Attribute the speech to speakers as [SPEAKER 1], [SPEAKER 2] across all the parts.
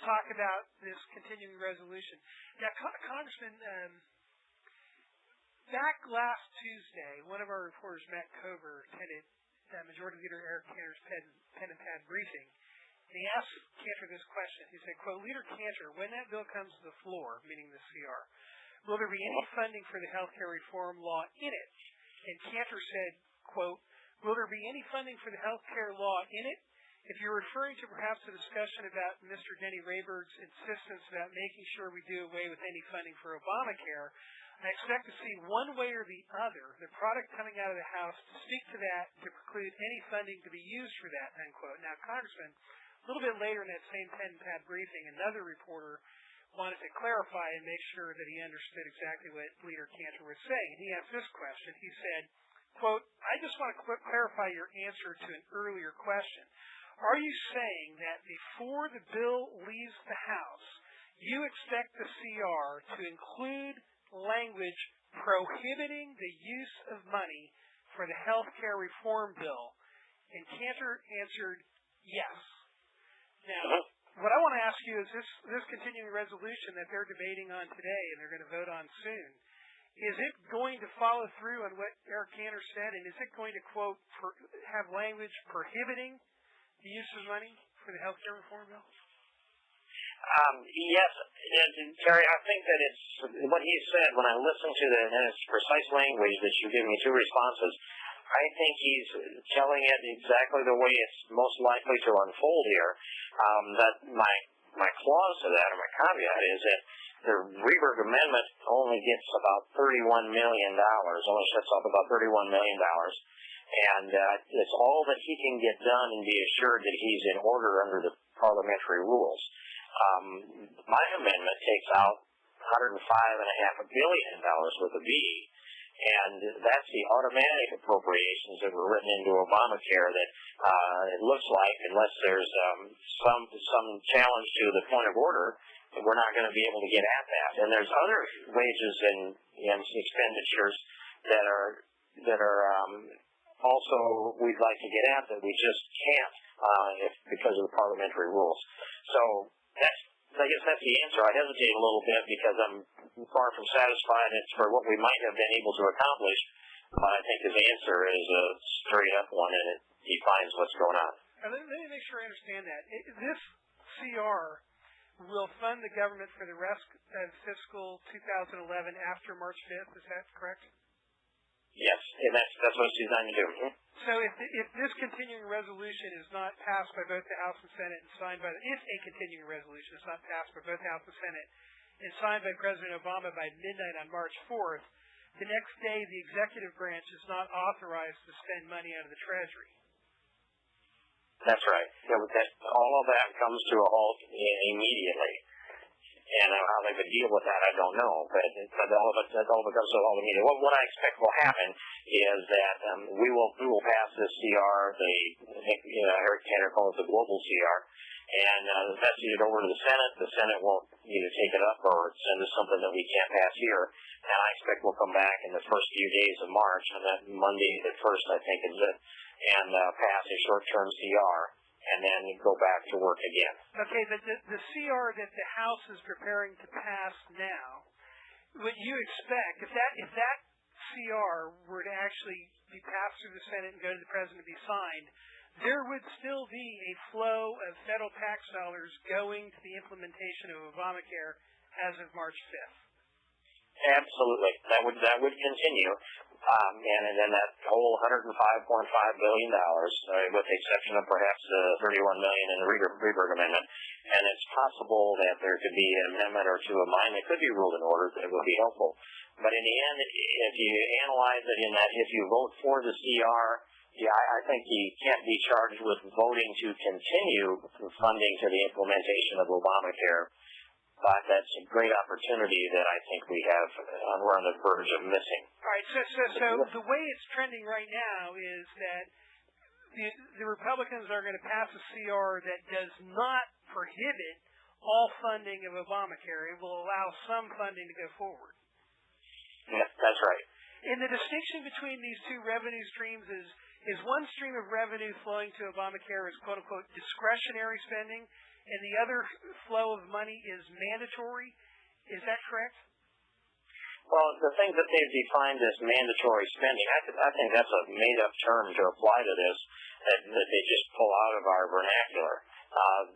[SPEAKER 1] talk about this continuing resolution. Now, Congressman, back last Tuesday, one of our reporters, Matt Cover, attended Majority Leader Eric Cantor's pen and pad briefing. And he asked Cantor this question. He said, quote, Leader Cantor, when that bill comes to the floor, meaning the CR, will there be any funding for the health care reform law in it? And Cantor said, quote, will there be any funding for the health care law in it? If you're referring to perhaps a discussion about Mr. Denny Rayburg's insistence about making sure we do away with any funding for Obamacare, I expect to see one way or the other the product coming out of the House to speak to that, to preclude any funding to be used for that, unquote. Now, Congressman, a little bit later in that same pen and pad briefing, another reporter wanted to clarify and make sure that he understood exactly what Leader Cantor was saying. And he asked this question. He said, quote, I just want to clarify your answer to an earlier question. Are you saying that before the bill leaves the House, you expect the CR to include language prohibiting the use of money for the health care reform bill? And Cantor answered yes. Now, what I want to ask you is this continuing resolution that they're debating on today and they're going to vote on soon, is it going to follow through on what Eric Cantor said, and is it going to, quote, have language prohibiting the use of money for the health care reform bill?
[SPEAKER 2] Yes, Terry, I think that it's what he said when I listened to his precise language that you give me two responses. I think he's telling it exactly the way it's most likely to unfold here. That my clause to that, or my caveat, is that the Rayburg Amendment only gets about $31 million, only shuts off about $31 million. And it's all that he can get done and be assured that he's in order under the parliamentary rules. My amendment takes out $105.5 billion with a B, and that's the automatic appropriations that were written into Obamacare that it looks like, unless there's some challenge to the point of order, we're not going to be able to get at that. And there's other wages and expenditures that are also we'd like to get at that we just can't because of the parliamentary rules. So I guess that's the answer. I hesitate a little bit because I'm far from satisfied as for what we might have been able to accomplish, but I think his answer is a straight up one, and it defines what's going on.
[SPEAKER 1] Let me make sure I understand that. This CR will fund the government for the rest of fiscal 2011 after March 5th. Is that correct?
[SPEAKER 2] Yes, and that's what it's designed to do. Mm-hmm.
[SPEAKER 1] So if this continuing resolution is not passed by both the House and Senate and signed by if a continuing resolution is not passed by both the House and Senate and signed by President Obama by midnight on March 4th, the next day the executive branch is not authorized to spend money out of the Treasury.
[SPEAKER 2] That's right. Yeah, all of that comes to a halt immediately. And how they would deal with that, I don't know. But all of it comes to a halt immediately. What I expect will happen is that we will pass this CR, Eric Cantor calls it the global CR, and that's it over to the Senate. The Senate won't either take it up or send us something that we can't pass here. And I expect we'll come back in the first few days of March, on that Monday the 1st, I think is it, and pass a short-term CR, and then go back to work again.
[SPEAKER 1] Okay, but the CR that the House is preparing to pass now, what you expect, if that CR were to actually be passed through the Senate and go to the President to be signed, there would still be a flow of federal tax dollars going to the implementation of Obamacare as of March 5th.
[SPEAKER 2] Absolutely. That would continue. And then that whole $105.5 billion, with the exception of perhaps the $31 million in the Rayburg Amendment. And it's possible that there could be an amendment or two of mine that could be ruled in order that would be helpful. But in the end, if you analyze it in that, if you vote for the CR, I think you can't be charged with voting to continue funding to the implementation of Obamacare. But that's a great opportunity that I think we're on the verge of missing.
[SPEAKER 1] All right, so the way it's trending right now is that the Republicans are going to pass a CR that does not prohibit all funding of Obamacare. It will allow some funding to go forward.
[SPEAKER 2] Yeah, that's right.
[SPEAKER 1] And the distinction between these two revenue streams is one stream of revenue flowing to Obamacare is quote-unquote discretionary spending, and the other flow of money is mandatory. Is that correct?
[SPEAKER 2] Well, the things that they've defined as mandatory spending, I think that's a made-up term to apply to this that they just pull out of our vernacular.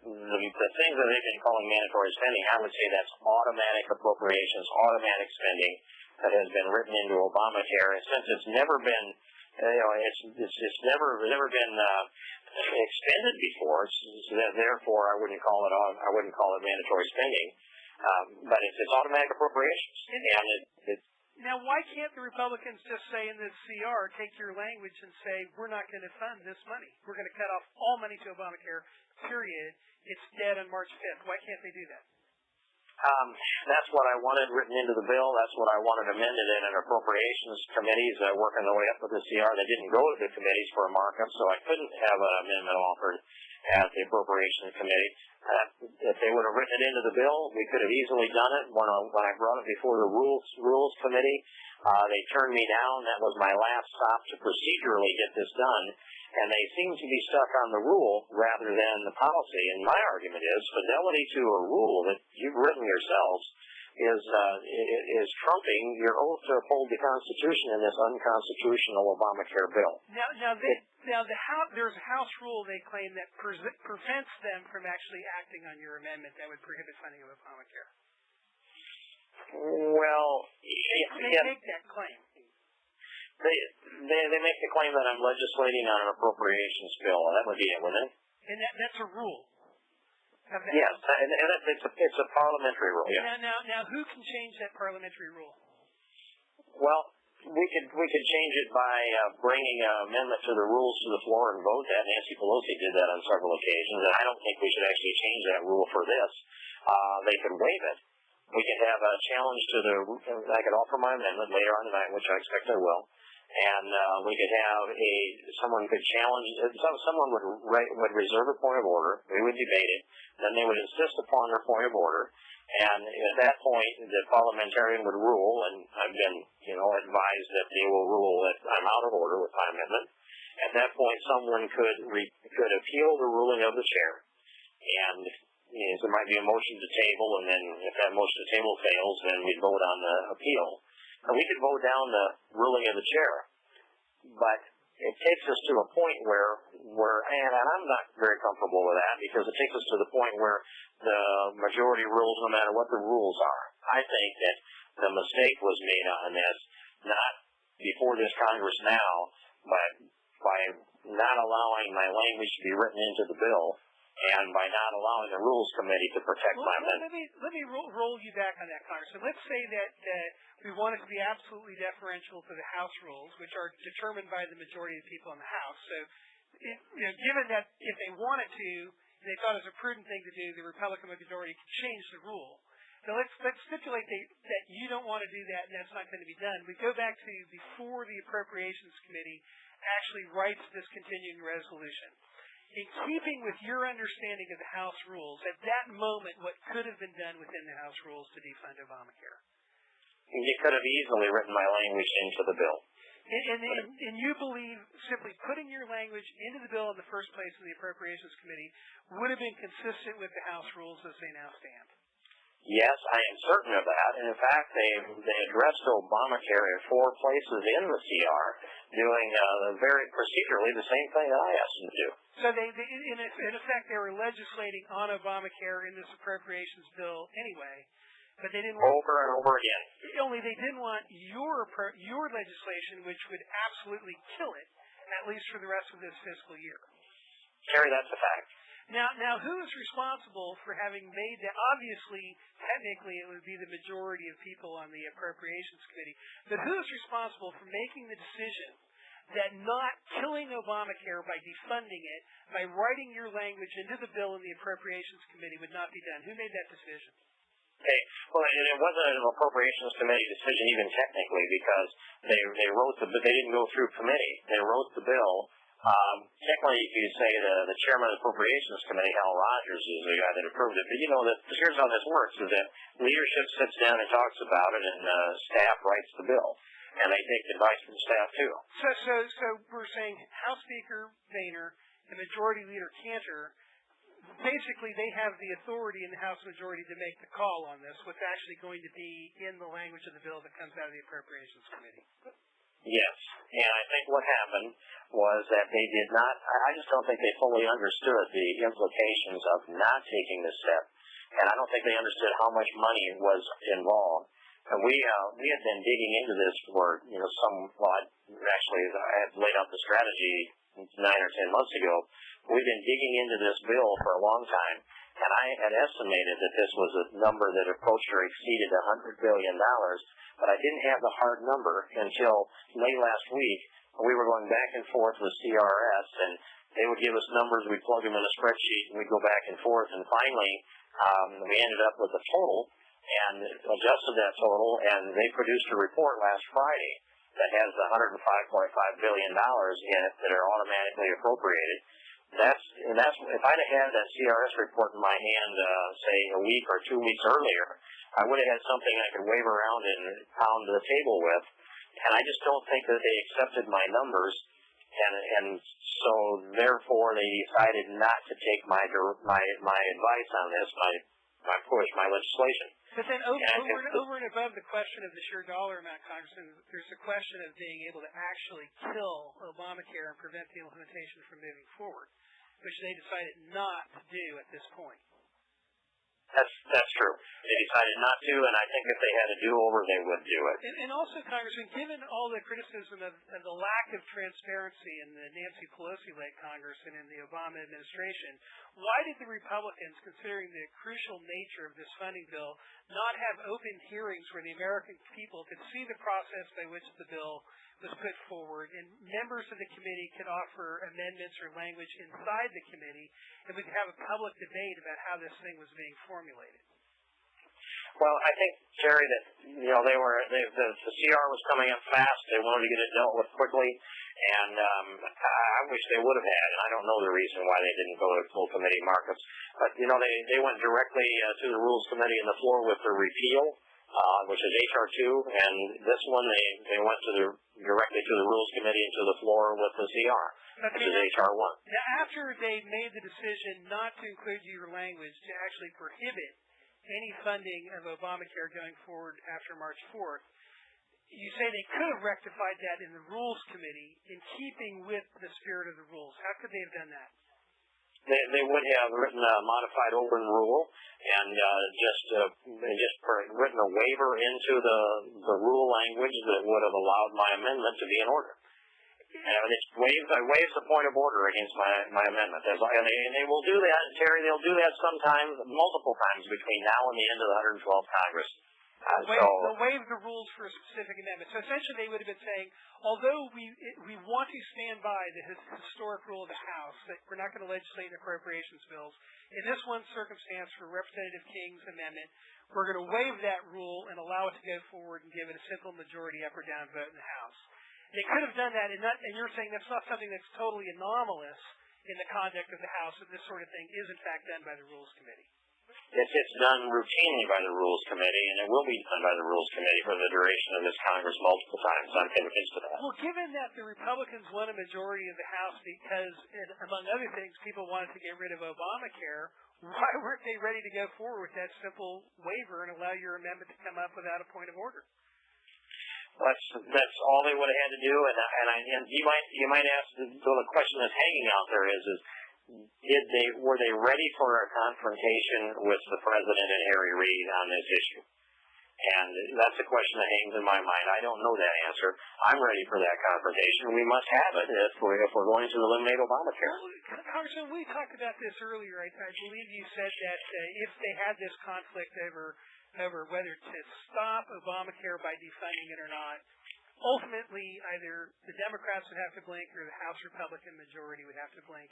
[SPEAKER 2] The things that they've been calling mandatory spending, I would say that's automatic appropriations, automatic spending that has been written into Obamacare. And since it's never been, it's never been expended before, so therefore I wouldn't call it mandatory spending. But it's automatic appropriations, and
[SPEAKER 1] Now, why can't the Republicans just say in this CR, take your language and say, we're not going to fund this money. We're going to cut off all money to Obamacare, period. It's dead on March 5th. Why can't they do that?
[SPEAKER 2] That's what I wanted written into the bill. That's what I wanted amended in an appropriations committees working their way up with the CR. They didn't go to the committees for a markup, so I couldn't have an amendment offered at the appropriations committee. If they would have written it into the bill, we could have easily done it. When I brought it before the rules committee, they turned me down. That was my last stop to procedurally get this done. And they seem to be stuck on the rule rather than the policy. And my argument is fidelity to a rule that you've written yourselves is trumping your oath to uphold the Constitution in this unconstitutional Obamacare bill.
[SPEAKER 1] There's a House rule they claim that prevents them from actually acting on your amendment that would prohibit funding of Obamacare.
[SPEAKER 2] Well,
[SPEAKER 1] they make that claim.
[SPEAKER 2] They make the claim that I'm legislating on an appropriations bill. That would be it, wouldn't it?
[SPEAKER 1] And that's a rule.
[SPEAKER 2] Yes, and it's a parliamentary rule. Yeah.
[SPEAKER 1] Now, who can change that parliamentary rule?
[SPEAKER 2] Well, we could change it by bringing an amendment to the rules to the floor and vote that. Nancy Pelosi did that on several occasions, and I don't think we should actually change that rule for this. They could waive it. We could have a challenge to I could offer my amendment later on tonight, which I expect I will. And we could have someone could challenge, someone would reserve a point of order, we would debate it, then they would insist upon their point of order, and at that point the parliamentarian would rule, and I've been advised that they will rule that I'm out of order with my amendment. At that point someone could appeal the ruling of the chair, and there might be a motion to table, and then if that motion to table fails, then we'd vote on the appeal. And we could vote down the ruling of the chair, but it takes us to a point where and I'm not very comfortable with that, because it takes us to the point where the majority rules no matter what the rules are. I think that the mistake was made on this, not before this Congress now, but by not allowing my language to be written into the bill, and by not allowing the Rules Committee to protect my amendment.
[SPEAKER 1] Let me roll you back on that, Congressman. Let's say that we want it to be absolutely deferential to the House rules, which are determined by the majority of people in the House. So, given that if they wanted to, they thought it was a prudent thing to do, the Republican majority could change the rule. So let's stipulate that you don't want to do that, and that's not going to be done. We go back to before the Appropriations Committee actually writes this continuing resolution. In keeping with your understanding of the House rules, at that moment, what could have been done within the House rules to defund Obamacare?
[SPEAKER 2] You could have easily written my language into the bill.
[SPEAKER 1] And you believe simply putting your language into the bill in the first place in the Appropriations Committee would have been consistent with the House rules as they now stand?
[SPEAKER 2] Yes, I am certain of that. And in fact, they addressed Obamacare in 4 places in the CR, doing very procedurally the same thing that I asked them to do.
[SPEAKER 1] So in effect, they were legislating on Obamacare in this appropriations bill anyway, but they didn't want
[SPEAKER 2] over and over again.
[SPEAKER 1] Only they didn't want your legislation, which would absolutely kill it, at least for the rest of this fiscal year.
[SPEAKER 2] Terry, that's a fact.
[SPEAKER 1] Now, who is responsible for having made that? Obviously, technically, it would be the majority of people on the Appropriations Committee. But who is responsible for making the decision that not killing Obamacare by defunding it, by writing your language into the bill in the Appropriations Committee would not be done? Who made that decision?
[SPEAKER 2] Okay. Well, it wasn't an Appropriations Committee decision even technically, because they wrote but they didn't go through committee. They wrote the bill. Technically, you could say the chairman of the Appropriations Committee, Hal Rogers, is the guy that approved it. But here's how this works: is that leadership sits down and talks about it, and staff writes the bill, and they take advice from staff too.
[SPEAKER 1] So we're saying House Speaker Boehner and Majority Leader Cantor basically they have the authority in the House majority to make the call on this, what's actually going to be in the language of the bill that comes out of the Appropriations Committee.
[SPEAKER 2] Yes, and I think what happened was that they did not, I just don't think they fully understood the implications of not taking this step, and I don't think they understood how much money was involved. And we had been digging into this for, actually I had laid out the strategy 9 or 10 months ago. We've been digging into this bill for a long time, and I had estimated that this was a number that approached or exceeded $100 billion, but I didn't have the hard number until late last week. We were going back and forth with CRS, and they would give us numbers, we'd plug them in a spreadsheet, and we'd go back and forth, and finally we ended up with a total and adjusted that total, and they produced a report last Friday that has $105.5 billion in it that are automatically appropriated. That's if I'd have had that CRS report in my hand, say a week or 2 weeks earlier, I would have had something I could wave around and pound the table with. And I just don't think that they accepted my numbers, and so therefore they decided not to take my advice on this, my push, my legislation.
[SPEAKER 1] But then over and above the question of the sheer dollar amount, Congressman, there's a question of being able to actually kill Obamacare and prevent the implementation from moving forward, which they decided not to do at this point.
[SPEAKER 2] That's true. They decided not to, and I think if they had a do-over, they would do it.
[SPEAKER 1] And also, Congressman, given all the criticism of the lack of transparency in the Nancy Pelosi-led Congress and in the Obama administration, why did the Republicans, considering the crucial nature of this funding bill, not have open hearings where the American people could see the process by which the bill was put forward, and members of the committee could offer amendments or language inside the committee, and we could have a public debate about how this thing was being formulated?
[SPEAKER 2] Well, I think, Terry, that the CR was coming up fast. They wanted to get it dealt with quickly, and I wish they would have had. And I don't know the reason why they didn't go to full committee markups, but they went directly to the Rules Committee on the floor with the repeal, which is HR 2, and this one they went directly to the Rules Committee and to the floor with the CR, which is HR 1.
[SPEAKER 1] Now, after they made the decision not to include your language to actually prohibit any funding of Obamacare going forward after March 4th, you say they could have rectified that in the Rules Committee in keeping with the spirit of the rules. How could they have done that?
[SPEAKER 2] They would have written a modified open rule and just written a waiver into the rule language that would have allowed my amendment to be in order. And I waived the point of order against my amendment. And they will do that, Terry. They'll do that sometimes, multiple times between now and the end of the 112th Congress.
[SPEAKER 1] They'll waive the rules for a specific amendment. So essentially they would have been saying, although we want to stand by the historic rule of the House that we're not going to legislate in appropriations bills, in this one circumstance for Representative King's amendment, we're going to waive that rule and allow it to go forward and give it a simple majority up or down vote in the House. They could have done that, and you're saying that's not something that's totally anomalous in the conduct of the House, that this sort of thing is in fact done by the Rules Committee.
[SPEAKER 2] It's done routinely by the Rules Committee, and it will be done by the Rules Committee for the duration of this Congress multiple times. I'm convinced of that.
[SPEAKER 1] Well, given that the Republicans won a majority of the House because, among other things, people wanted to get rid of Obamacare, why weren't they ready to go forward with that simple waiver and allow your amendment to come up without a point of order?
[SPEAKER 2] Well, that's all they would have had to do, and you might ask, the question that's hanging out there is were they ready for a confrontation with the President and Harry Reid on this issue? And that's a question that hangs in my mind. I don't know that answer. I'm ready for that confrontation. We must have it if we're going to eliminate Obamacare.
[SPEAKER 1] Well, Congressman, we talked about this earlier. I believe you said that if they had this conflict over whether to stop Obamacare by defunding it or not, ultimately either the Democrats would have to blink or the House Republican majority would have to blink.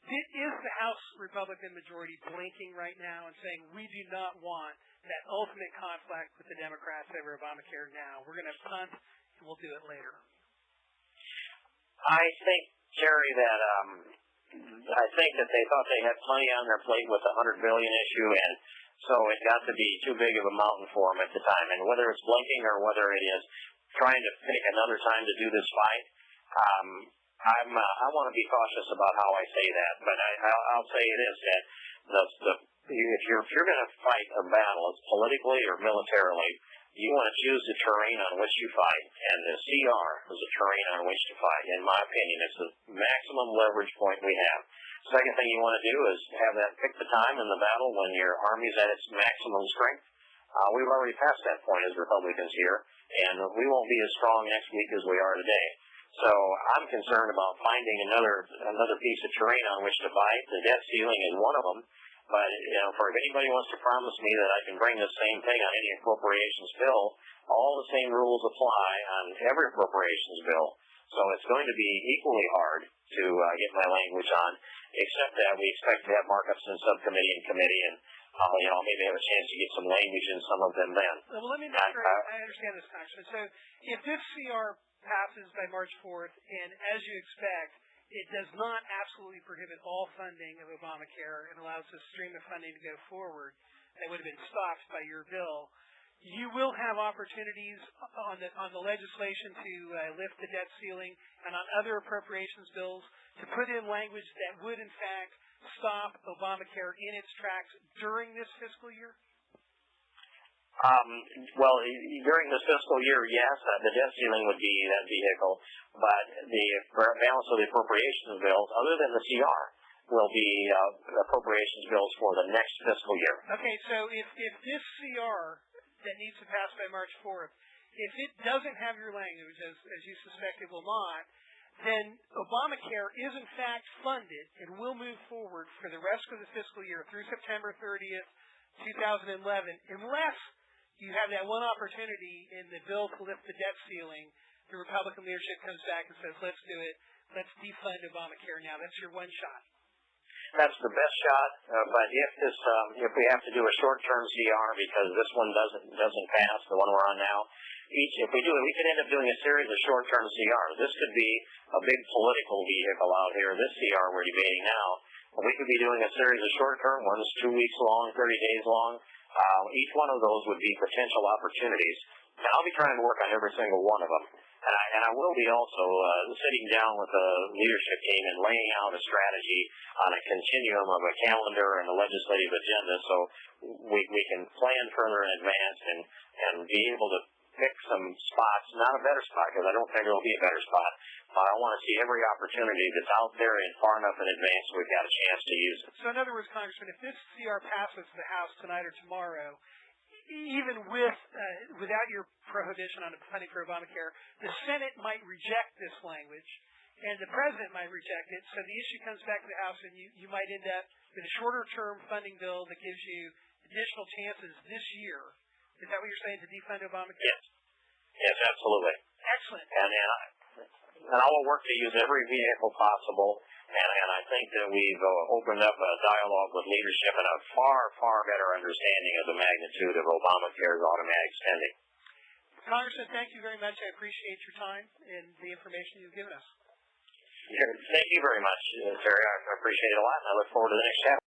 [SPEAKER 1] Is the House Republican majority blinking right now and saying, we do not want that ultimate conflict with the Democrats over Obamacare now? We're going to punt and we'll do it later.
[SPEAKER 2] I think, Terry, that they thought they had plenty on their plate with the $100 billion issue, and so it got to be too big of a mountain for them at the time. And whether it's blinking or whether it is trying to pick another time to do this fight, I want to be cautious about how I say that. But I'll say this, that if you're going to fight a battle, it's politically or militarily, you want to choose the terrain on which you fight, and the CR is the terrain on which to fight. In my opinion, it's the maximum leverage point we have. Second thing you want to do is have that pick the time in the battle when your army's at its maximum strength. We've already passed that point as Republicans here, and we won't be as strong next week as we are today. So I'm concerned about finding another piece of terrain on which to fight. The debt ceiling is one of them. But, if anybody wants to promise me that I can bring the same thing on any appropriations bill, all the same rules apply on every appropriations bill. So it's going to be equally hard to get my language on, except that we expect to have markups in subcommittee and committee, and maybe have a chance to get some language in some of them then.
[SPEAKER 1] Well, let me make sure I understand this, Congressman. So if this CR passes by March 4th, and as you expect, it does not absolutely prohibit all funding of Obamacare and allows the stream of funding to go forward that would have been stopped by your bill. You will have opportunities on the legislation to lift the debt ceiling and on other appropriations bills to put in language that would, in fact, stop Obamacare in its tracks during this fiscal year?
[SPEAKER 2] During this fiscal year, yes, the debt ceiling would be that vehicle, but the balance of the appropriations bills, other than the CR, will be appropriations bills for the next fiscal year.
[SPEAKER 1] Okay, so if this CR that needs to pass by March 4th, if it doesn't have your language, as you suspect it will not, then Obamacare is in fact funded and will move forward for the rest of the fiscal year through September 30th, 2011, unless you have that one opportunity in the bill to lift the debt ceiling. The Republican leadership comes back and says, let's do it. Let's defund Obamacare now. That's your one shot.
[SPEAKER 2] That's the best shot, but if we have to do a short-term CR because this one doesn't pass, the one we're on now, if we do it, we could end up doing a series of short-term CRs. This could be a big political vehicle out here, this CR we're debating now. We could be doing a series of short-term ones, 2 weeks long, 30 days long. Each one of those would be potential opportunities. And I'll be trying to work on every single one of them. And I will be also sitting down with the leadership team and laying out a strategy on a continuum of a calendar and a legislative agenda so we can plan further in advance and be able to pick some spots, not a better spot, because I don't think there will be a better spot. But I want to see every opportunity that's out there and far enough in advance so we've got a chance to use it.
[SPEAKER 1] So in other words, Congressman, if this CR passes the House tonight or tomorrow, even without your prohibition on funding for Obamacare, the Senate might reject this language, and the President might reject it, so the issue comes back to the House, and you might end up with a shorter-term funding bill that gives you additional chances this year. Is that what you're saying, to defund Obamacare?
[SPEAKER 2] Yes, absolutely.
[SPEAKER 1] Excellent.
[SPEAKER 2] And I will work to use every vehicle possible, and I think that we've opened up a dialogue with leadership and a far, far better understanding of the magnitude of Obamacare's automatic spending.
[SPEAKER 1] Congressman, thank you very much. I appreciate your time and the information you've given us.
[SPEAKER 2] Thank you very much, Terry. I appreciate it a lot, and I look forward to the next chapter.